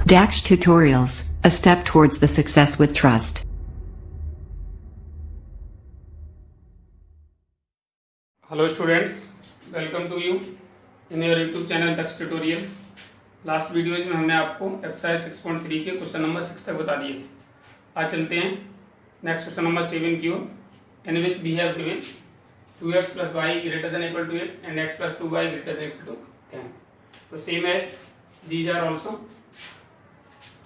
Dax Tutorials, a step towards the success with trust. Hello students, welcome to you in your YouTube channel Dax Tutorials. Last videos में हमने आपको exercise 6.3 के question number 6 तक बता दिए। आज चलते हैं नेक्स्ट क्वेश्चन नंबर 7 की ओर, in which we have given 2x plus y greater than equal to 8 and x plus 2y greater than equal to 10. So same as these are also.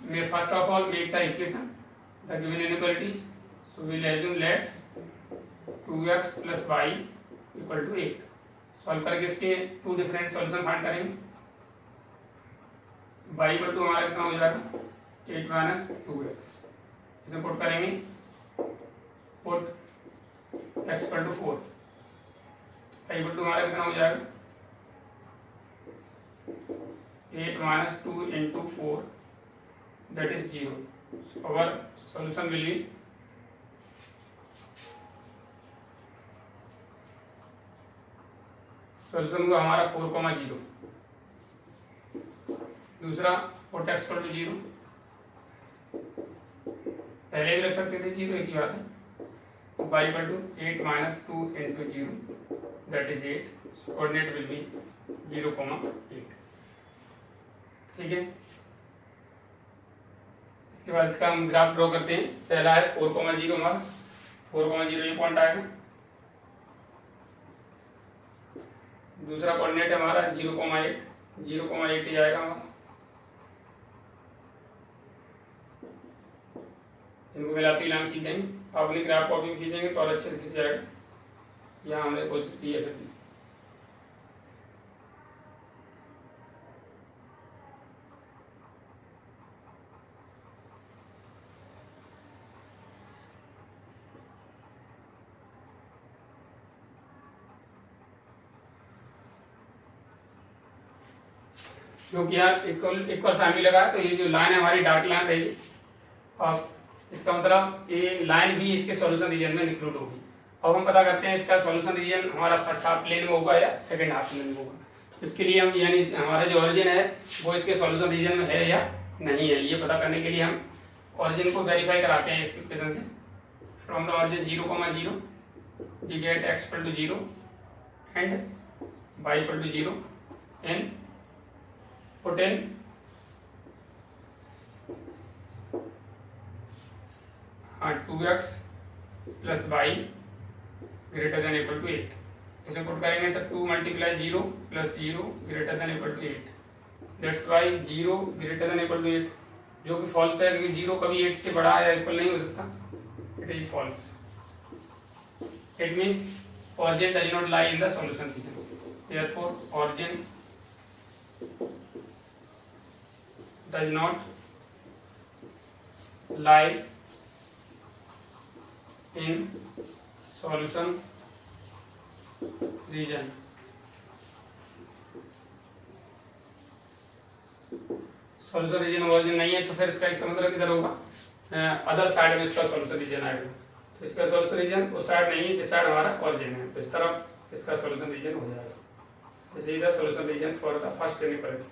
We first of all make the equation, the given inequalities. So we will assume let 2x plus y equal to 8. Solve करके इसके to different solution find करेंगे। y equal to हमारा कितना हो जाएगा 8 minus 2x, इसे put करेंगे, put x equal to 4, y equal to हमारा कितना हो जाएगा 8 minus 2 into 4 that is 0. So our solution will be solution को हमारा 4,0। दूसरा पुट x इक्वल टू 0, पहले भी रख सकते थे 0, एक ही बात है। y equal to 8 minus 2 into 0 that is 8. Coordinate will be 0,8। ठीक है, इसके बाद इसका हम ग्राफ ड्रॉ करते हैं। पहला है 4,0, हमारा 4,0 ये पॉइंट आएगा। दूसरा कोऑर्डिनेट है हमारा 0,8, 0,8 ही आएगा हमारा। इनको मिलाते लाइन खींचेंगे, आप अपनी ग्राफ कॉपी में खींचेंगे तो और अच्छे से खींच जाएगा। यहाँ हमने कोशिश की है फिर क्योंकि यहाँ इक्वल साइन भी लगा है, तो ये जो लाइन है हमारी डार्क लाइन रहेगी और इसका मतलब ये लाइन भी इसके सॉल्यूशन रीजन में इंक्लूड होगी। अब हम पता करते हैं इसका सॉल्यूशन रीजन हमारा फर्स्ट हाफ प्लेन में होगा या सेकंड हाफ प्लेन में होगा। इसके लिए हम यानी हमारा जो ओरिजिन है वो इसके सॉल्यूशन रीजन में है या नहीं है, ये पता करने के लिए हम ओरिजिन को वेरीफाई कराते हैं इस इक्वेशन से। From the origin 0,0 we get x equal to 0 and y equal to 0 and put in हाँ 2x plus y greater than equal to 8, इसे पुट करेंगे तो 2 multiply 0 plus 0 greater than equal to 8, that's why 0 greater than equal to 8, जो कि false है क्योंकि 0 कभी 8 से बड़ा या इक्वल नहीं हो सकता, it is false. It means origin does not lie in the solution region, therefore origin does not lie in solution region. Solution region origin नहीं है तो फिर इसका एक मतलब किधर होगा, अदर साइड में इसका सॉल्यूशन रीजन आएगा। तो इसका सॉल्यूशन रीजन उस साइड नहीं है जिस साइड हमारा ओरिजिन है, तो इस तरफ इसका सॉल्यूशन रीजन हो जाएगा। This is the solution region for the first inequality.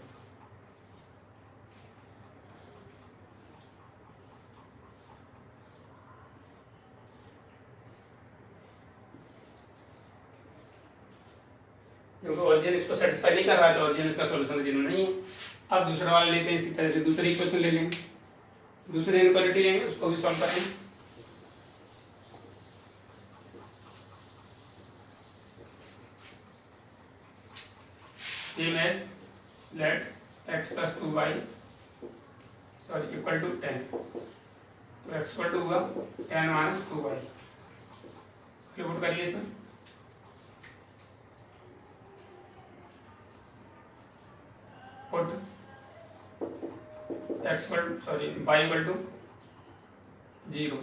क्योंकि ओरिजिन इसको सेटिस्फाई नहीं कर रहा है तो ओरिजिन इसका सॉल्यूशन रीजन नहीं है। अब दूसरा वाला लेते हैं, इसी तरह से दूसरी इक्वेशन ले लेंगे, दूसरी इनइक्वालिटी लेंगे, उसको भी सॉल्व करेंगे। Same as let x plus 2y sorry equal to 10, तो x इक्वल टू हुआ 10 माइनस 2y, पुट करिए इसमें, put x equal sorry y equal to 0,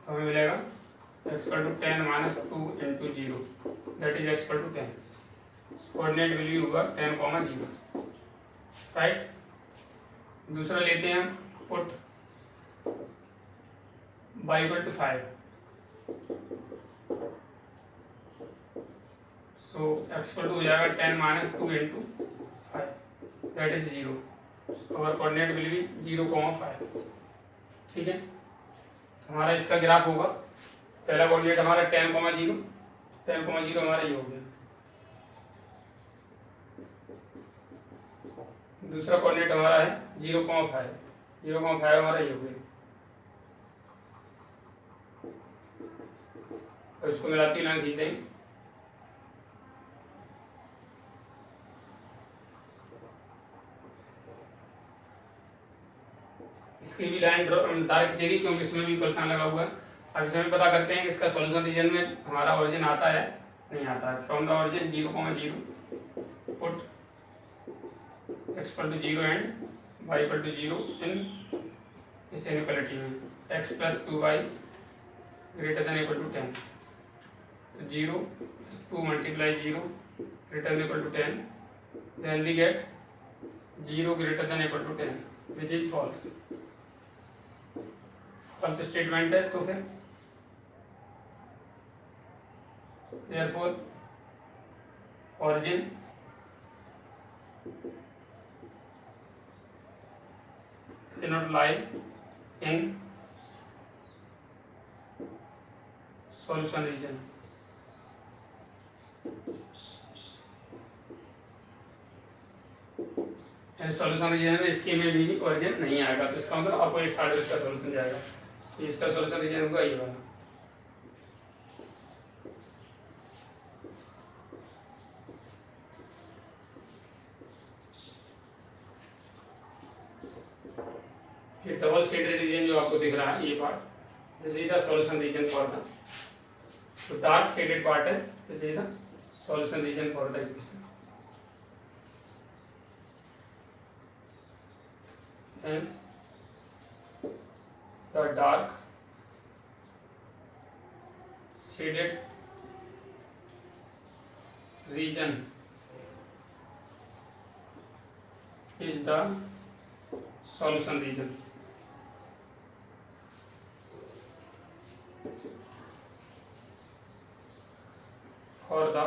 तो हमें मिलेगा x equal to 10 minus 2 into 0 that is x equal to 10। Coordinate value होगा 10,0, right. दूसरा लेते हैं हम, put y equal to 5, so x equal to हो जाएगा 10 minus 2 into that is 0. Our coordinate will be 0,5. ठीक है, हमारा इसका ग्राफ होगा, पहला कोऑर्डिनेट हमारा 10,0, 10,0 हमारा ये हो गया, दूसरा कोऑर्डिनेट हमारा है 0,5, 0,5 हमारा ये हो गया, और इसको मिलाती लाइन खींच देंगे, इसकी भी लाइन डायरेक्ट खींचेगी क्योंकि इसमें भी परेशान लगा हुआ है. अब इसमें पता करते हैं कि इसका सॉल्यूशन रीजन में हमारा ओरिजिन आता है नहीं आता है. From the origin 0,0 put x equal to 0 and y equal to 0 in इस इनइक्वालिटी में x plus 2y greater than equal to 10. 0 2 multiply 0 greater than equal to 10, then we get 0 greater than equal to 10 which is false. False statement है, तो फिर therefore origin cannot lie in solution region. Solution region में इसके में भी origin नहीं आएगा, तो इसका मतलब अपोजिट साइड में इसका सॉल्यूशन जाएगा. इसका सॉल्यूशन रीजन होगा ये वाला. फिर डबल शेडेड रीजन जो आपको दिख रहा है ये part, this is the solution region for the, तो डार्क शेडेड पार्ट है, this is the solution region for the equation. Hence, the dark shaded region is the solution region. For the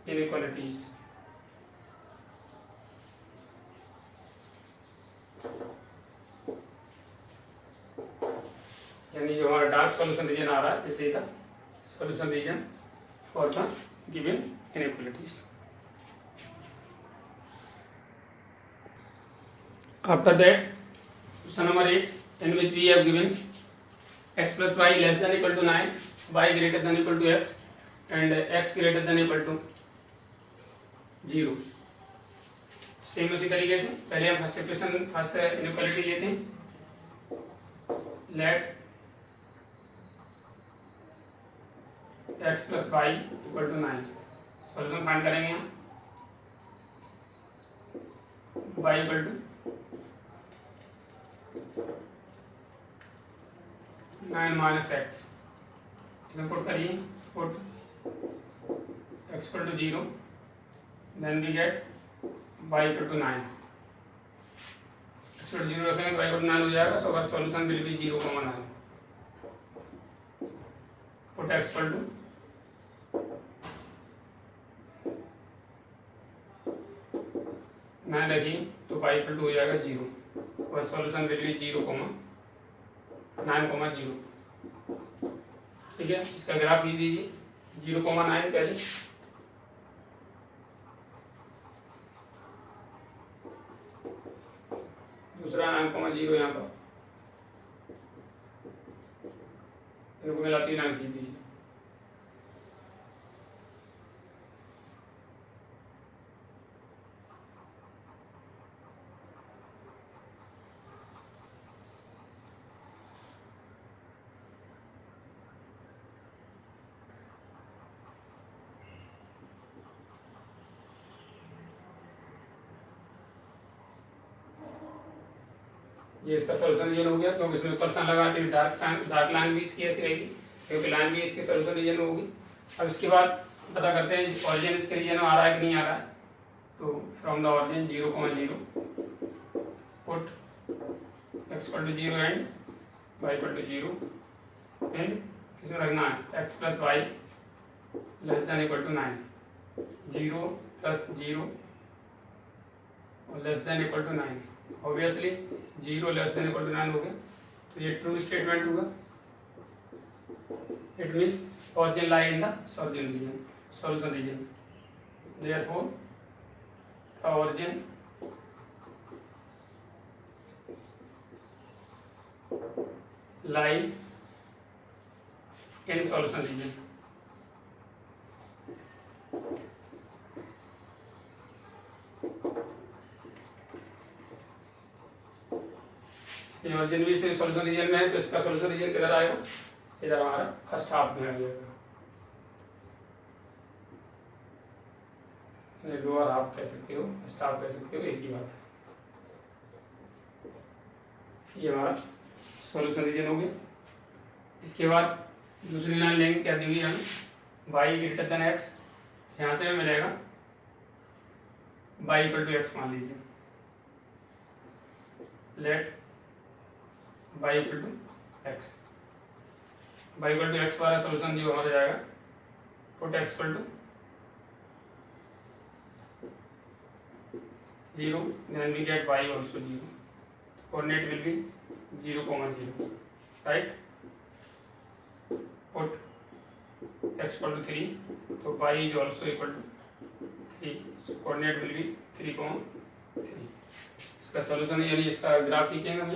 inequalities. यानी जो हमारा dark solution region आ रहा है, this is the solution region for the given inequalities. After that question number 8, in which we have given x plus y less than equal to 9, y greater than equal to x and x greater than equal to 0. Same उसी तरीके से पहले हम first equation first inequality लेते हैं. Let x plus y equal to 9, solution find करेंगे यहाँ. y equal to 9 minus x, put करिए, put x equal to 0, then we get y equal to 9. x equal to 0 रखेंगे तो y equal to 9 हो जाएगा. So our solution will be 0,9. Put x equal to 9 रखिए तो y equal to हो जाएगा 0, और सॉल्यूशन विल बी 0,9,0. ठीक है, इसका ग्राफ खींच दीजिए. 0,9 पहले, दूसरा 9,0 यहाँ पर, इनको मिलाती 9 खींच दीजिए. ये इसका सॉल्यूशन रीजन हो गया, क्योंकि इसमें पर्सन लगा के डार्क लाइन भी इसकी ऐसी रहेगी, क्योंकि लाइन भी इसकी सॉल्यूशन रीजन होगी. अब इसके बाद पता करते हैं ऑरिजिन इसके रीजन में आ रहा है कि नहीं आ रहा है. तो from the origin 0,0 put x equal to 0 and y equal to 0 and किसमें रखना है x plus Y less than equal to 9. 0 plus 0 और less than equal to 9, obviously 0 less than equal to 9 हो गया, तो ये ट्रू स्टेटमेंट होगा। It means origin lie in the solution region. Therefore, the origin lie in solution region. origin भी से solution region में है, तो इसका solution region किधर आएगा? इधर हमारा फर्स्ट हाफ में आ जाएगा, लोअर हाफ कह सकते हो, फर्स्ट हाफ कह सकते हो, एक ही बात है। ये हमारा सॉल्यूशन रीजन हो गया। इसके बाद दूसरी लाइन लेंगे, क्या दी हुई है हमें? y ग्रेटर देन x, यहाँ से हमें मिलेगा y इक्वल टू x, मान लीजिए let y equal to x, y equal to x वाला सॉल्यूशन जो हमारा जाएगा, put x equal to 0, then we get y also 0, coordinate will be 0, 0, right? Put x equal to 3, so y is also equal to 3, so coordinate will be 3, 3। इसका solution यानी इसका graph खींचेंगे हम।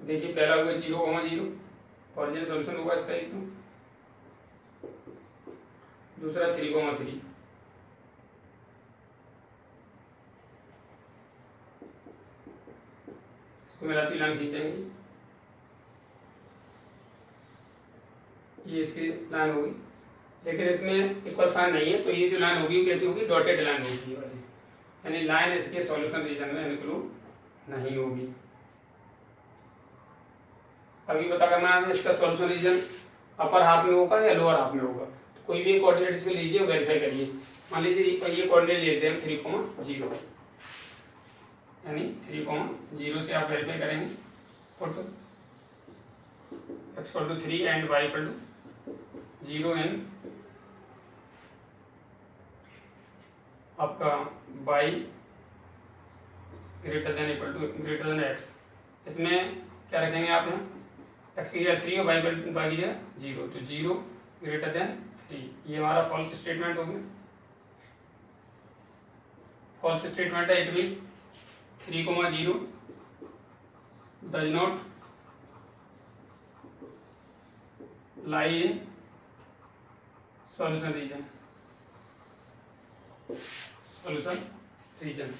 देखिए पहला होगा 0, 0, ओरिजिनल सॉल्यूशन होगा इसका एक, तो दूसरा 3, 3, इसको मिलाती लाइन खींचेंगे, ये इसकी लाइन होगी, लेकिन इसमें इक्वल साइन नहीं है, तो ये जो लाइन होगी कैसी होगी? डॉटेड लाइन होगी वाली, यानी लाइन इसके सॉल्यूशन रीजन में इंक्लूड नहीं होगी। अभी पता करना है इसका सॉल्यूशन रीजन अपर हाफ में होगा या लोअर हाफ में होगा। तो कोई भी कोऑर्डिनेट इसको लीजिए, वेरीफाई करिए। मान लीजिए ये कोऑर्डिनेट लेते हैं 3, 0, यानी 3, 0 से आप वेरीफाई करेंगे, put x equal to 3 and y equal to 0 and आपका y greater than equal to greater than x। इसमें क्या रखेंगे आप? यहाँ x की जगह 3 और y की जगह 0, तो 0 ग्रेटर देन 3, ये हमारा फॉल्स स्टेटमेंट हो गया। फॉल्स स्टेटमेंट है, it means 3, 0 does not lie in solution region, solution region।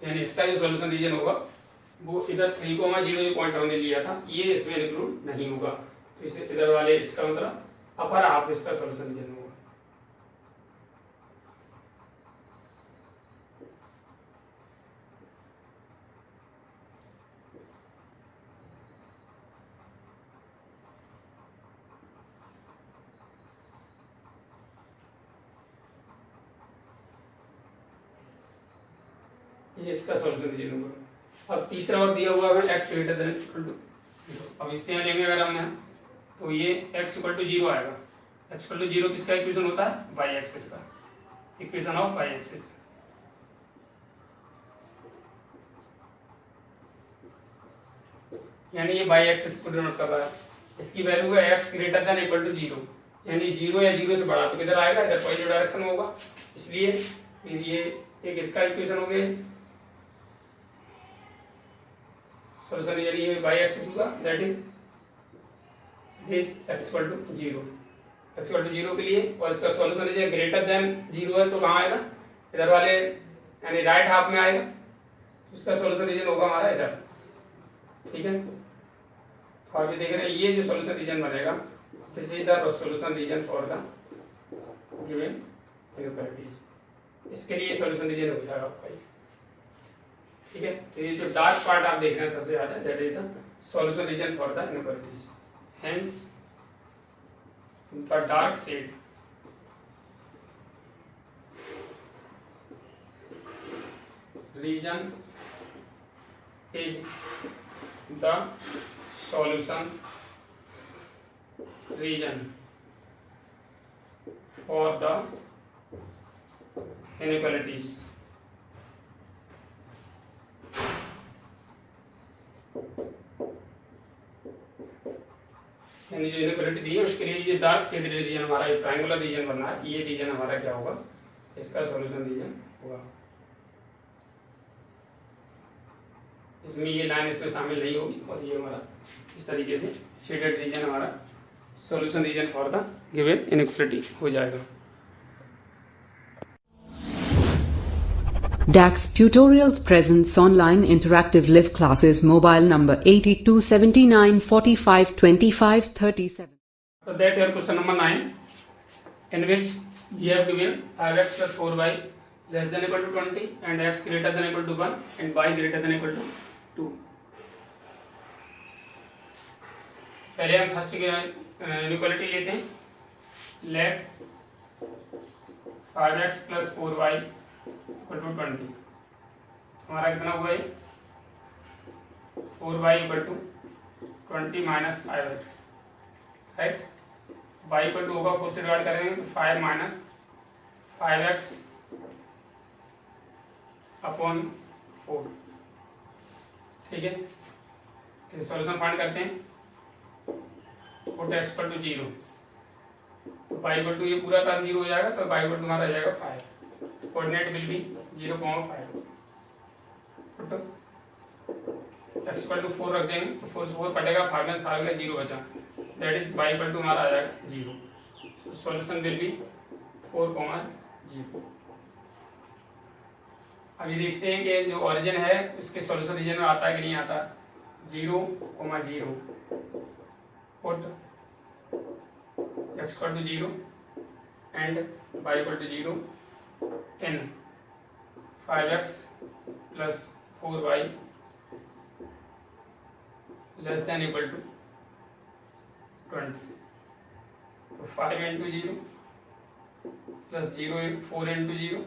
यानी इसका जो सॉल्यूशन रीजन होगा वो इधर 3, 0 जो पॉइंट हमने लिया था, ये इसमें इंक्लूड नहीं होगा, तो इसे इधर वाले इसका मतलब अपर हाफ इसका सॉल्यूशन रीजन होगा। ये इसका सॉल्यूशन रीजन होगा। अब तीसरा और दिया हुआ है x greater than equal to 0। अब इससे यहाँ लेंगे अगर हम, तो ये x इक्वल टू 0 आएगा। x इक्वल टू 0 किसका इक्वेशन होता है? y एक्सिस का, इक्वेशन ऑफ y एक्सिस। यानी ये y एक्सिस को डिनोट कर रहा है। इसकी वैल्यू है x greater than equal to 0, यानी 0 या 0 से बड़ा, तो किधर आएगा? इधर पॉजिटिव डायरेक्शन में होगा। इसलिए ये एक इसका इक्वेशन हो गया, सॉल्यूशन यानी ये y एक्सिस होगा, that is x equal to 0, x equal to 0 के लिए, और इसका सॉल्यूशन है ग्रेटर देन 0 है, तो कहाँ आएगा? इधर वाले यानी राइट हाफ में आएगा, उसका सॉल्यूशन रीजन होगा हमारा इधर। ठीक है, तो अभी देख रहे हैं ये जो सॉल्यूशन रीजन बनेगा, this is the solution region for the given inequalities. इसके लिए सॉल्यूशन रीजन हो जाएगा आपका ये। ठीक है, तो ये जो डार्क पार्ट आप देख रहे हैं सबसे ज्यादा, that is the solution region for the inequalities. Hence the dark shade region is the solution region for the inequalities. यानी जो इनइक्वालिटी दी है उसके लिए ये डार्क शेड रीजन हमारा ट्रायंगुलर रीजन बनना है, ये रीजन हमारा क्या होगा, इसका सॉल्यूशन रीजन होगा। इसमें ये लाइन इसमें शामिल नहीं होगी और ये हमारा इस तरीके से शेडेड रीजन हमारा solution region for the given inequality हो जाएगा। DAX Tutorials presents online interactive live classes. Mobile number 8279452537. So that your question number 9, in which we have given 5x plus 4y less than equal to 20 and x greater than equal to 1 and y greater than equal to 2. पहले हम first inequality लेते हैं। Late 5x plus 4y equal to 20, हमारा कितना हुआ है, 4y equal to 20 minus 5x, right. y equal to होगा 4 से डिवाइड करेंगे तो 5 minus 5x अपॉन 4, ठीक है। सॉल्यूशन फाइंड करते हैं। पुट x equal to 0, तो y equal to ये पूरा टर्म 0 हो जाएगा, तो y equal to हमारा आ जाएगा 5, coordinate will be 0,5। x equal to 4 रख देंगे तो 4 से 4 कटेगा, 5 में 5 0 बचा, that is y equal to हमारा आ जाएगा 0। Solution will B 4,0। अभी देखते हैं कि जो ओरिजिन है उसके सॉल्यूशन रीजन में आता है कि नहीं आता। 0,0 put x equal to 0 and y equal to 0 in 5x plus 4y less than equal to 20. तो 5 into 0 plus 0 4 into 0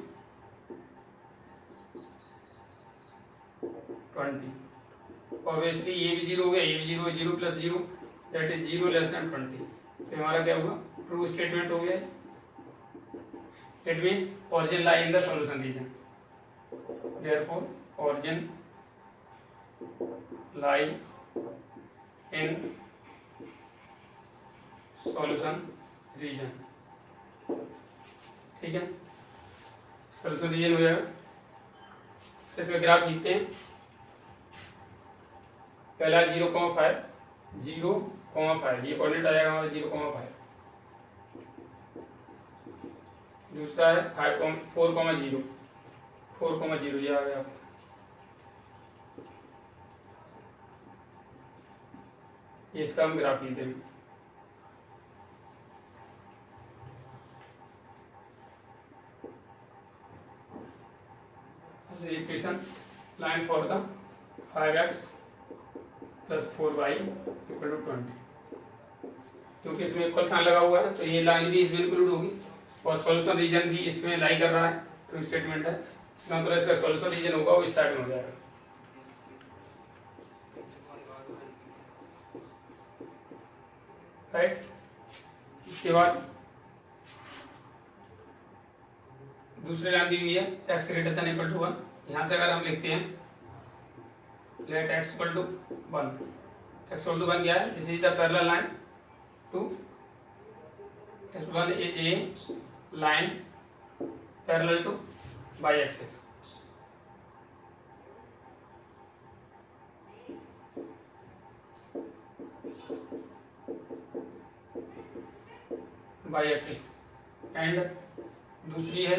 20. ऑब्वियसली ये भी 0 हो गया, ये भी 0, 0 plus 0 that is 0 less than 20। तो हमारा क्या हुआ, ट्रू स्टेटमेंट हो गया। It means origin lie in the solution region, therefore origin lie in solution region, ठीक है। सॉल्यूशन रीजन हो जाएगा। इसका ग्राफ लिखते हैं। पहला 0,5 0,5 ये कोऑर्डिनेट आएगा हमारा 0,5। दूसरा है 4,0 4,0 ये आ गया। ये इसका हम ग्राफ लिखते हैं। Equation line for the 5x plus 4y equal to 20, क्योंकि इसमें इक्वल साइन लगा हुआ है तो ये लाइन भी इसमें इंक्लूड होगी और सॉल्यूशन रीजन भी इसमें लाई कर रहा है। ट्रू स्टेटमेंट है, इसका मतलब इसका सॉल्यूशन रीजन होगा वो इस साइड में हो जाएगा। राइट। इसके बाद दूसरी लाइन दी हुई है x greater than equal to 1। यहाँ से अगर हम लिखते हैं let x equal to 1, x equal to 1 क्या है, this is the parallel line to x1 is a line parallel to y axis. y axis and दूसरी है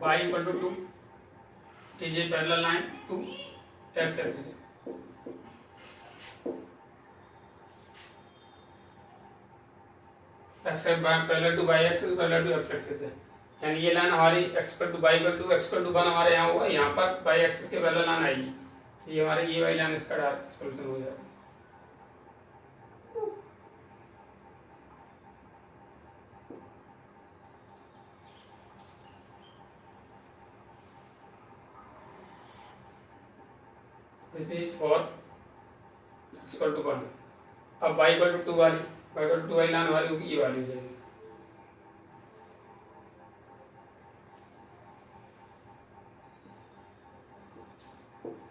y equal to 2 is a parallel line to x axis. Parallel to y axis parallel to x axis है, यानी ये line हमारी x equal to y equal to x equal to 1 हमारे यहाँ होगा, यहाँ पर y एक्सिस के पैरेलल लाइन आएगी, ये हमारे ये वाली लाइन इसका डायरेक्ट सॉल्यूशन हो जाएगा। This is for equal to 1। अब y इक्वल टू 2 वाली, y इक्वल टू 2 वाली लाइन वाली होगी, ये वाली हो जाएगी।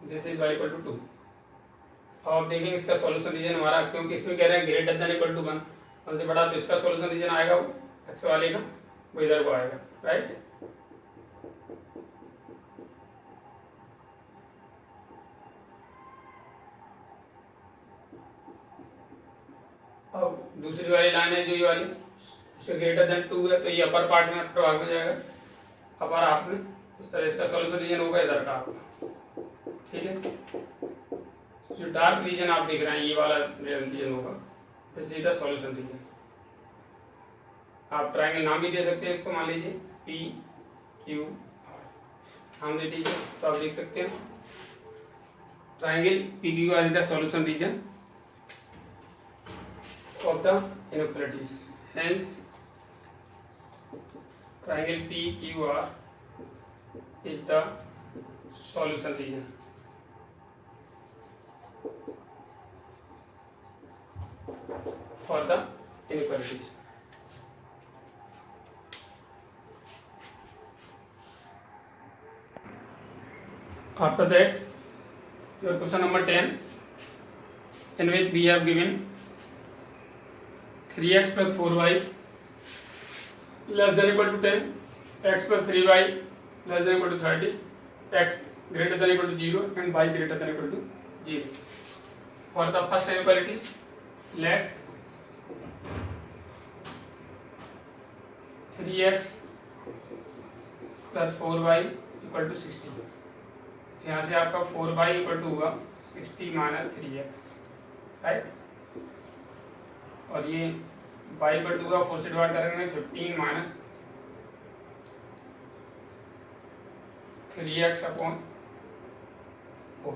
This is y equal to 2। अब आप देखेंगे इसका सॉल्यूशन रीजन हमारा, क्योंकि इसमें कह रहे हैं ग्रेटर देन इक्वल टू 1, 1 से बड़ा, तो इसका सॉल्यूशन रीजन आएगा वो x वाले का, वो इधर को आएगा, राइट। अब दूसरी वाली लाइन है जो ये वाली, इससे ग्रेटर देन 2 है, तो ये अपर पार्ट में प्रभाव हो जाएगा, अपर हाफ में। इस तरह इसका सॉल्यूशन रीजन होगा इधर का आपका, ठीक है। जो डार्क रीजन आप देख रहे हैं ये वाला रीजन होगा, this is the solution region. आप ट्रायंगल नाम भी दे सकते हैं इसको, मान लीजिए पी क्यू आर नाम दे दीजिए, तो आप देख सकते हैं triangle P Q R is the solution region of the inequalities. Hence, triangle PQR is the solution region. For the inequalities. After that, your question number 10, in which we have given 3x plus 4y less than equal to 10, x plus 3y less than equal to 30, x greater than equal to 0 and y greater than equal to 0. For the first inequality, let 3x plus 4y equal to 60. यहाँ से आपका 4y equal to होगा 60 minus 3x, right. और ये y equal to का 4 से divide करेंगे 15 minus 3x upon 4।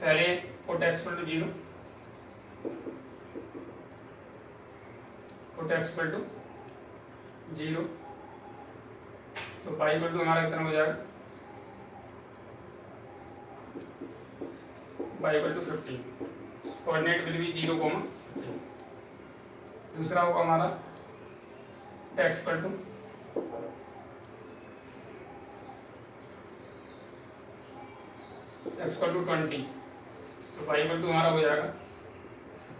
पहले put x equal to 0, put x equal to 0, तो y इक्वल टू हमारा कितना हो जाएगा, y equal to 15। Coordinate will be 0, दूसरा होगा हमारा x equal to x equal to 20, तो y इक्वल टू हमारा हो जाएगा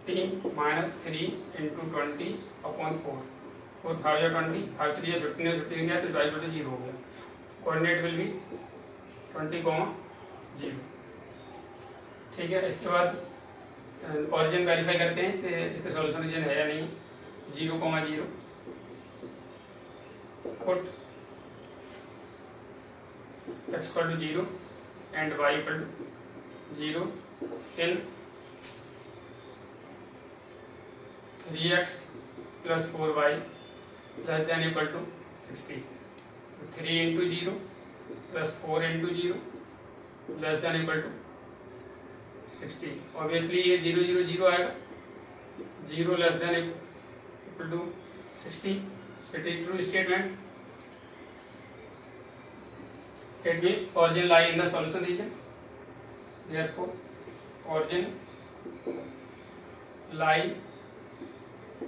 15 माइनस 3 इंटू 20 अपॉन 4, 4 5 या 20, 5 3 या 15 या 15 गया, तो y इक्वल टू 0 हो गया। कोऑर्डिनेट विल बी 20, 0, ठीक है। इसके बाद ऑरिजिन वेरीफाई करते हैं इससे इसका सॉल्यूशन रीजन है या नहीं। 0, 0 put x equal to 0 and y equal to 0 in 3x plus 4y less than equal to 60। 3 into 0 plus 4 into 0 less than equal to 60। Obviously ये 0, 0, 0 आएगा, 0 less than equal to 60, it is true statement. It means origin lie in the solution region, therefore origin lie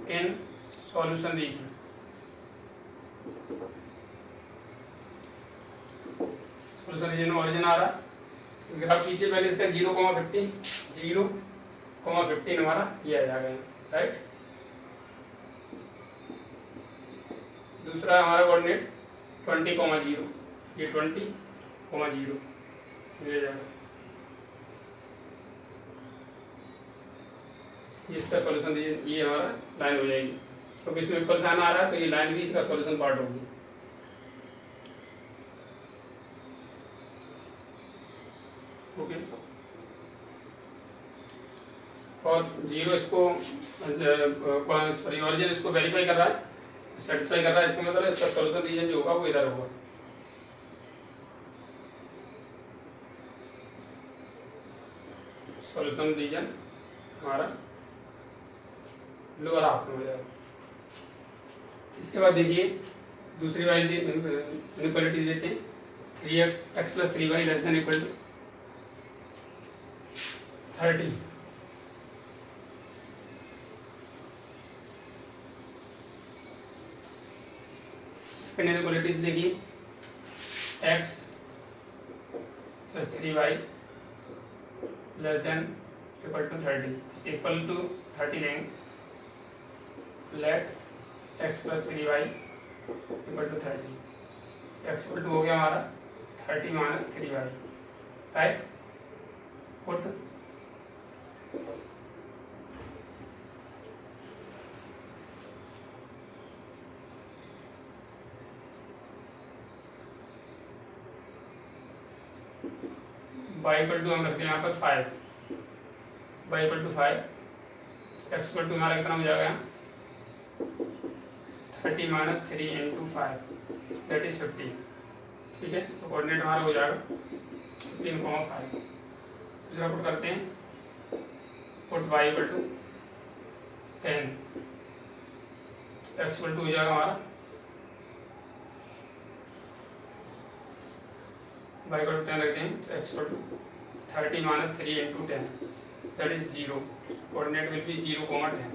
in solution region। solution region में origin आ रहा, graph कीजिए पहले इसका 0,15, 0,15 हमारा ये आ जाएगा, राइट। दूसरा हमारा कोऑर्डिनेट 20,0, ये 20,0 ये जाएगा, इसका सॉल्यूशन ये हमारा लाइन हो जाएगी, क्योंकि इसमें इक्वल साइन आ रहा है तो ये लाइन भी इसका सॉल्यूशन पार्ट होगी। ओके, और 0 इसको सॉरी ऑरिजिन इसको वेरीफाई कर रहा है, सेटिस्फाई कर रहा है, इसका मतलब इसका सॉल्यूशन रीजन जो होगा वो इधर होगा। सॉल्यूशन रीजन हमारा लोअर हाफ में हो जाएगा। इसके बाद देखिए दूसरी वाली इनइक्वालिटी देते हैं, 3x plus 3y less than equal to 30। Second inequalities देखिए, x + 3y less than equal to 30 equal to 30 लेंगे। Let x + 3y equal to 30, x equal to हो गया हमारा 30 - 3y, right. Put y equal to हम रखते हैं यहाँ पर 5, y equal to 5, x equal to हमारा कितना हो जाएगा 30 - 3 × 5 दैट इज 15। ठीक है, तो कोऑर्डिनेट हमारा हो जाएगा 15,5। दूसरा पुट करते हैं, put y equal to 10, x equal to हो जाएगा हमारा y इक्वल टू 10 रखते हैं, तो x equal to 30 - 3 × 10 that is 0। Coordinate will be 0,10।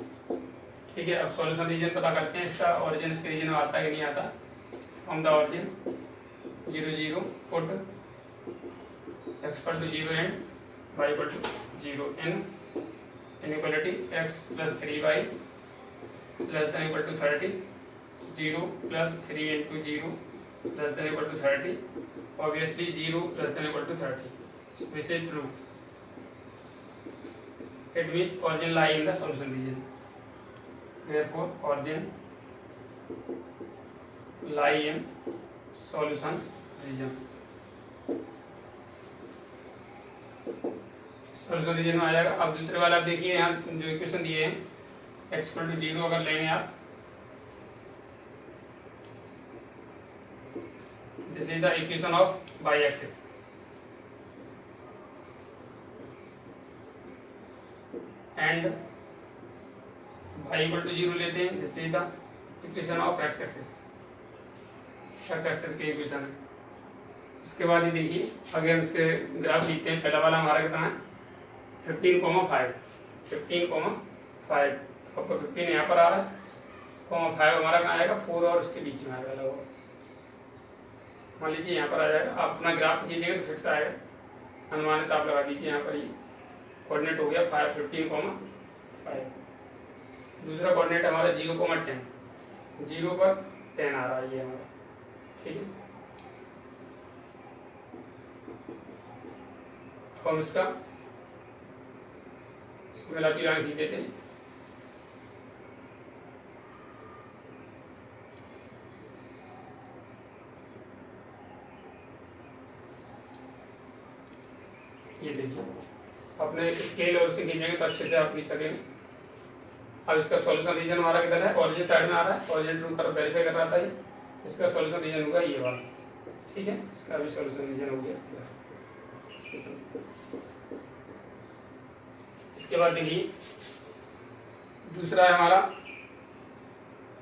ठीक है, अब सॉल्यूशन रीजन पता करते हैं, इसका ऑरिजिन इसके रीजन में आता है कि नहीं आता। From the origin 0 0 put x equal to 0 and y equal to 0 in inequality x + 3y less than equal to 30, 0 + 3 × 0 less than equal to 30, obviously 0 less than equal to 30, which is true. It means origin lie in the solution region. Therefore, origin lie in solution region. Solution region में आ जाएगा। अब दूसरे वाला आप देखिए, यहाँ जो इक्वेशन दिए हैं x = 0 अगर लेंगे आप, this is the equation of y axis, and y = 0 लेते हैं, this is the equation of x axis, x axis की इक्वेशन है। इसके बाद ये देखिए, आगे हम इसके ग्राफ लिखते हैं। पहला वाला हमारा कितना है 15,5, 15,5, आपको 15 यहाँ पर आ रहा है, 5 हमारा कहाँ आएगा 4 और उसके बीच में आएगा लगभग। मान लीजिए यहाँ पर आ जाएगा, आप अपना ग्राफ खींचेंगे तो फिक्स आएगा, अनुमानित आप लगा दीजिए। यहाँ पर ये कोऑर्डिनेट हो गया 15,5। दूसरा कोऑर्डिनेट हमारा 0,10, 0 पर 10 आ रहा है ये हमारा। ठीक है, हम इसका मिलाती लाइन खींच देते हैं। ये देखिए, अपने स्केल और से खींचेंगे तो अच्छे से आप खींच सकेंगे। अब इसका सॉल्यूशन रीजन हमारा किधर है, ऑरिजिन साइड में आ रहा है, ऑरिजिन टू कर वेरीफाई कर रहा था ये। इसका सॉल्यूशन रीजन होगा ये वाला। ठीक है, इसका भी सॉल्यूशन रीजन हो गया। इसके बाद देखिए, दूसरा है हमारा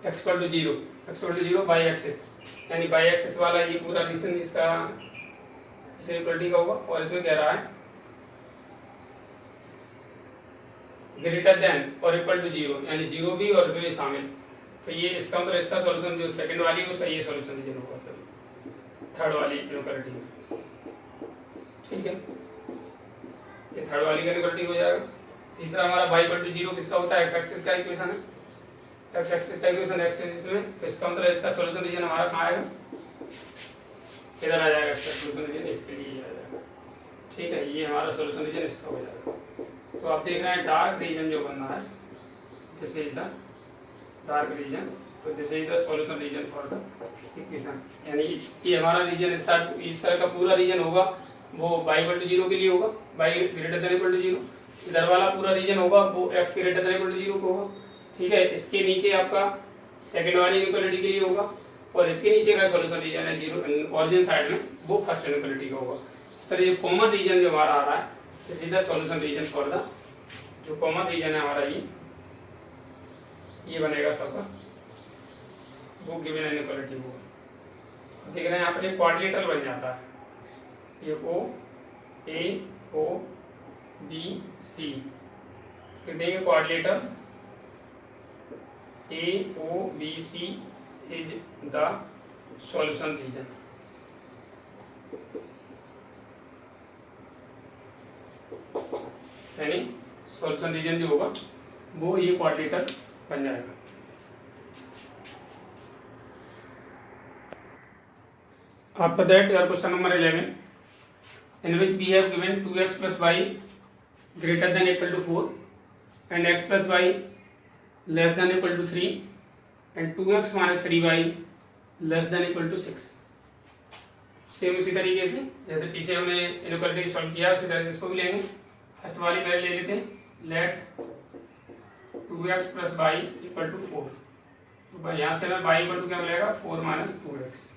x = 0, x = 0 बाई एक्सिस, यानी बाई एक्सिस वाला ये पूरा रीजन इसका इसे इक्वलिटी का होगा, और इसमें कह रहा है ग्रेटर देन और इक्वल टू 0, यानी 0 भी और इसमें शामिल। तो ये इसका मतलब इसका सॉल्यूशन जो सेकंड वाली है उसका ये सॉल्यूशन रीजन होगा सर, थर्ड वाली इनइक्वालिटी में। ठीक है, ये थर्ड वाली का इनइक्वालिटी हो जाएगा। तीसरा हमारा y = 0 किसका होता है, x एक्सिस का इक्वेशन है, x एक्सिस का इक्वेशन x एक्सिस में, तो इसका मतलब इसका सॉल्यूशन रीजन हमारा कहाँ आएगा, इधर आ जाएगा इसका सॉल्यूशन रीजन, इसके लिए आ जाएगा। ठीक है, ये हमारा सॉल्यूशन रीजन इसका हो जाएगा। तो आप देख रहे हैं डार्क रीजन जो बन रहा है, this is the dark region, तो this is the solution region for the equation. यानी ये हमारा रीजन स्टार्ट इस तरह का पूरा रीजन होगा, वो y = 0 के लिए होगा, y > 0। इधर वाला पूरा रीजन होगा वो x > 0 को होगा। ठीक है, इसके नीचे आपका सेकंड वाली इनइक्वालिटी के लिए होगा, और इसके नीचे का सॉल्यूशन रीजन है 0 ऑरिजिन साइड में, वो फर्स्ट इनइक्वालिटी का होगा। इस तरह ये कॉमन रीजन जो हमारा आ रहा है, तो सीधा सॉल्यूशन रीजन फॉर द जो कॉमन रीजन है हमारा ये बनेगा सबका, वो गिवन इनइक्वालिटी होगा। देख रहे हैं यहाँ पर एक क्वाड्रिलेटरल बन जाता है, ये O A O B C, फिर देंगे quadrilateral A O B C is the solution region. यानी सॉल्यूशन रीजन जो होगा वो ये क्वाड्रिलेटरल बन जाएगा। After that, your question number 11, in which we have given 2x plus y greater than equal to 4 and x plus y less than equal to 3 and 2x minus 3y less than equal to 6। Same उसी तरीके से जैसे पीछे हमने inequality solve किया उसी तरह से इसको भी लेंगे। फर्स्ट वाली पहले ले लेते हैं, late 2x plus y equal to 4। तो यहाँ से हमें y equal to क्या मिलेगा 4 minus 2x,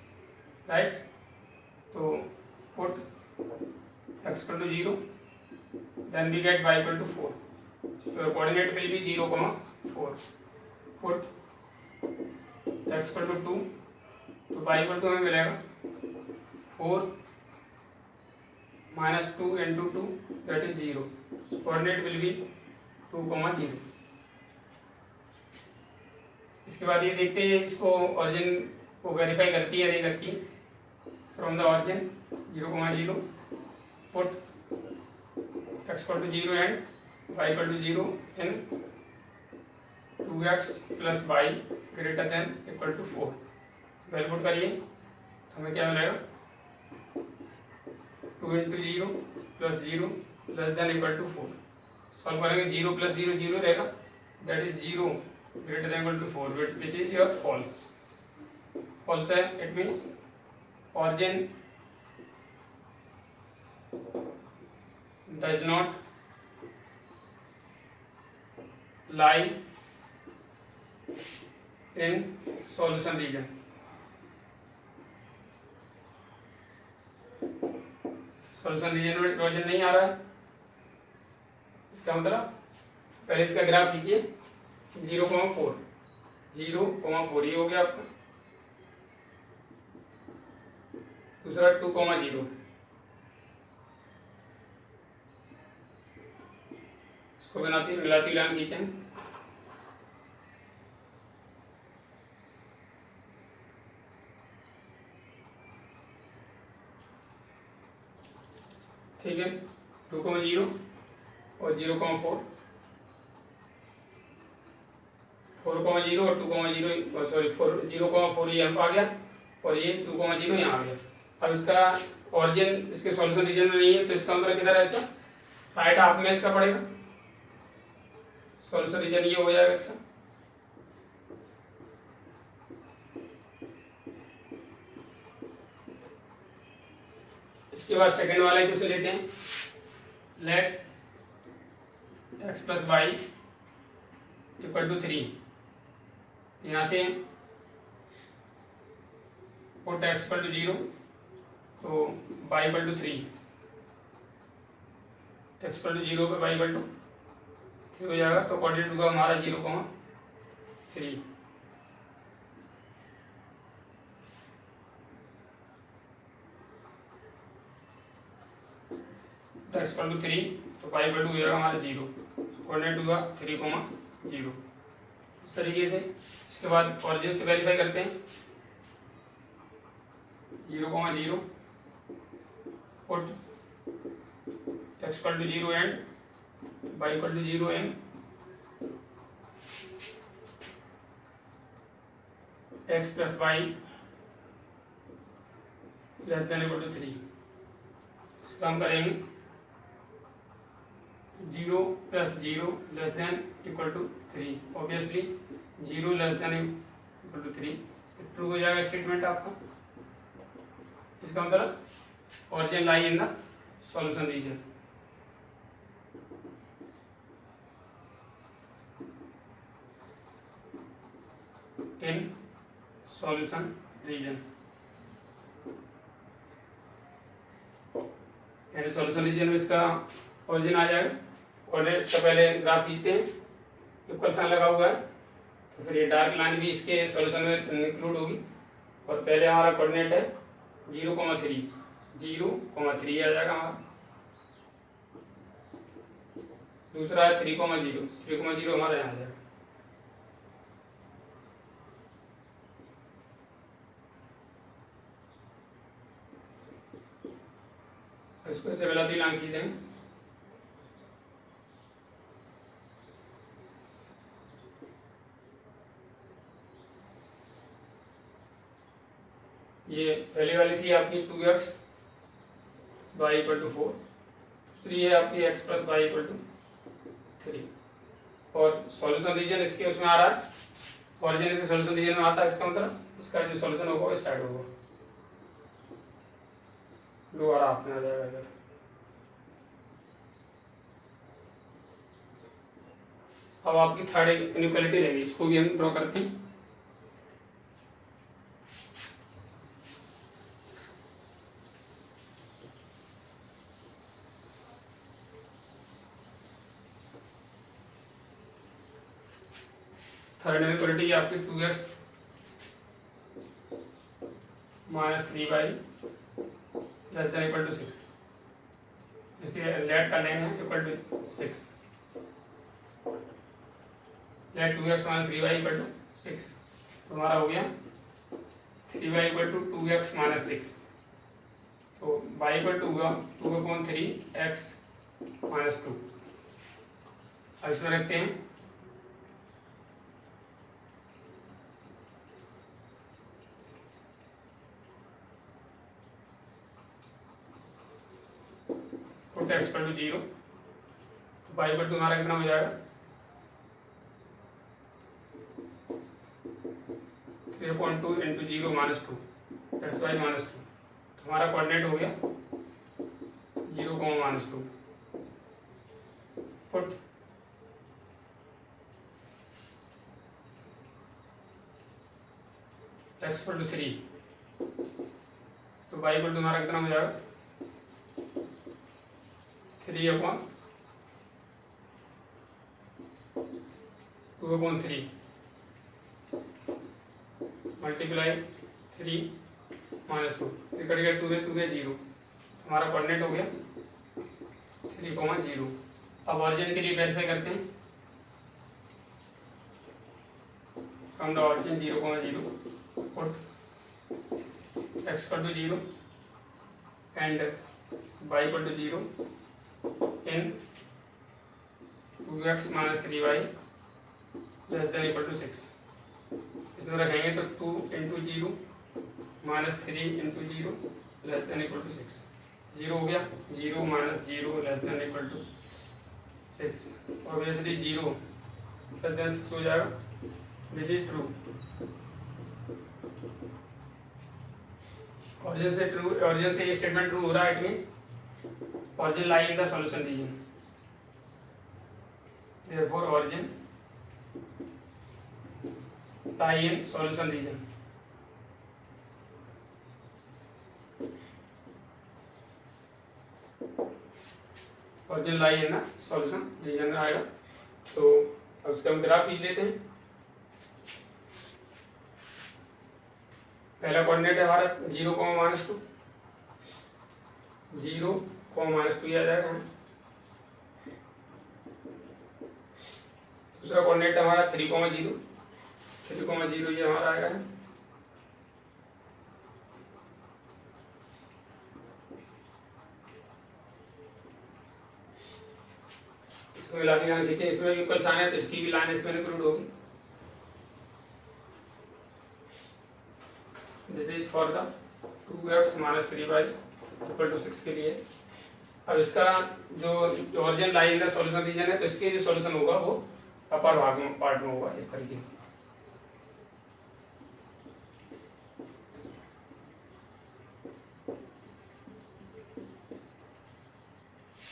राइट। तो put x equal to 0, then we get y equal to 4, so coordinate will be 0, 4। put x equal to 2, तो y equal to हमें मिलेगा 4 minus 2 into 2, that is 0, so coordinate will be 2, 0। इसके बाद ये देखते हैं इसको ओरिजिन को वेरीफाई करती है नहीं करती है। From the origin 0, 0, put x equal to 0 and y equal to 0 in 2x plus y greater than equal to 4। Value put करिए तो हमें क्या मिलेगा 2 into 0 plus 0 less than equal to 4। Solve करेंगे 0 plus 0 0 रहेगा, that is 0 greater than equal to 4, which is your false। false है, it means origin does not lie in solution region। Solution region में origin नहीं आ रहा है, इसका मतलब पहले इसका ग्राफ खींचिए 0, 4, 0, 4 ये हो गया आपका। दूसरा 2, 0, इसको मिलाती लाइन खींचें, ठीक है। 2, 0 और 0, 4, 4, 0 और 2, 0, सॉरी 0, 4 ये हम आ गया और ये 2, 0 यहाँ आ गया। अब इसका ऑरिजिन इसके सॉल्यूशन रीजन में नहीं है, तो इसका मतलब किधर है, इसका राइट हाफ में इसका पड़ेगा। सॉल्यूशन रीजन ये हो जाएगा इसका। इसके बाद सेकंड वाला इसे लेते हैं, let x plus y equal to 3। यहाँ से पुट x इक्वल टू 0, तो y equal to 3, x equal to 0 पे y इक्वल टू 3 हो जाएगा। तो कोऑर्डिनेट होगा हमारा 0, 3। x इक्वल टू 3, तो y इक्वल टू हो जाएगा हमारा 0, कोऑर्डिनेट होगा 3, 0। इस तरीके से इसके बाद ऑरिजिन से वेरीफाई करते हैं 0, 0, put x equal to 0 and y equal to 0 and x plus y less than equal to 3। इसका हम करेंगे 0 plus 0 less than equal to 3। Obviously 0 less than equal to 3 true हो जाएगा स्टेटमेंट आपका। इसका मतलब origin lie in the solution region. In solution region, यानी solution region में इसका ऑरिजिन आ जाएगा। कोऑर्डिनेट से पहले ग्राफ खींचते हैं, इक्वल साइन लगा हुआ है, तो फिर ये डार्क लाइन भी इसके सॉल्यूशन में इंक्लूड होगी। और पहले हमारा कोऑर्डिनेट है 0, 3, 0, 3 आ जाएगा हमारा। दूसरा है 3,0, 3,0 हमारा यहाँ आ जाएगा। इसको से पहला 3 अंक खींचेंगे, ये पहली वाली थी आपकी 2x y = 4, दूसरी है आपकी x + y = 3 और सॉल्यूशन रीजन इसके उसमें आ रहा है, ओरिजिन इसके सॉल्यूशन रीजन में आता है। इसका मतलब इसका जो सॉल्यूशन होगा इस साइड होगा, लोअर हाफ में आ जाएगा इधर। अब आपकी थर्ड इनइक्वालिटी रहेगी, इसको भी हम ड्रॉ करते हैं। थर्ड इनइक्वालिटी आपकी 2x - 3y ≤ 6, इसे लेट का लेंगे = 6, लेट 2x - 3y = 6, तो हमारा हो गया 3y = 2x - 6, तो y = 2/3x - 2। अब इसमें रखते हैं पुट x = 0, तो y = हमारा कितना हो जाएगा 3.2 × 0 - 2 दैट्स y - 2, तो हमारा कोऑर्डिनेट हो गया 0, -2। पुट x = 3, तो y = हमारा कितना हो जाएगा 3/2/3 मल्टीप्लाई 3 - 2, कट गया 2 से 0, हमारा कोऑर्डिनेट हो गया 3,0। अब ऑरिजिन के लिए वेरीफाई करते हैं, from the origin 0,0 put x = 0 and y = 0 in 2x - 3y ≤ 6। इसमें रखेंगे तो 2 × 0 - 3 × 0 ≤ 6, 0 हो गया, 0 - 0 ≤ 6, ऑब्वियसली 0 > 6 हो जाएगा, विच इज ट्रू। ऑरिजिन से ये स्टेटमेंट ट्रू हो रहा है, it means origin lie in the solution region, therefore origin lie in solution region। origin lie in the solution region में आएगा। तो अब उसका हम ग्राफ खींच लेते हैं। पहला कोऑर्डिनेट है हमारा 0, -2, 0, -2 आ जाएगा। दूसरा कोऑर्डिनेट हमारा 3,0, 3,0 ये हमारा आएगा। इसको मिला के यहाँ खींचे, इसमें भी इक्वल साइन है तो इसकी भी लाइन इसमें इंक्लूड होगी। This is for the 2x - 3y = 6 के लिए। अब इसका जो origin lie in the solution region है, तो इसके जो सॉल्यूशन होगा वो अपर भाग में पार्ट में होगा इस तरीके से।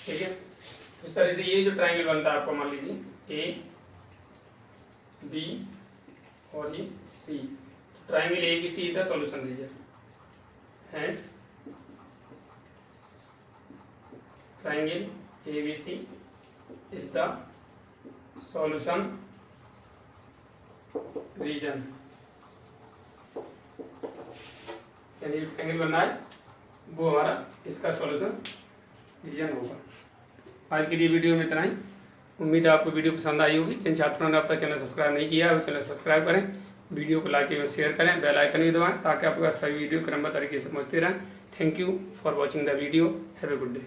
ठीक है, तो इस तरह से ये जो ट्रायंगल बनता है आपको, मान लीजिए ए बी और ये C, triangle A B C is the solution region, hence triangle A B C is the solution region. यानी ट्रायंगल बनना है वो हमारा इसका सॉल्यूशन रीजन होगा। आज के लिए वीडियो में इतना ही। उम्मीद है आपको वीडियो पसंद आई होगी। जिन छात्रों ने अब तक चैनल सब्सक्राइब नहीं किया है वो चैनल सब्सक्राइब करें, वीडियो को लाइक एवं शेयर करें, बेल आइकन भी दबाएं ताकि आपके पास सभी वीडियो क्रमबद्ध तरीके से पहुंचते रहें। Thank you for watching the video. Have a good day.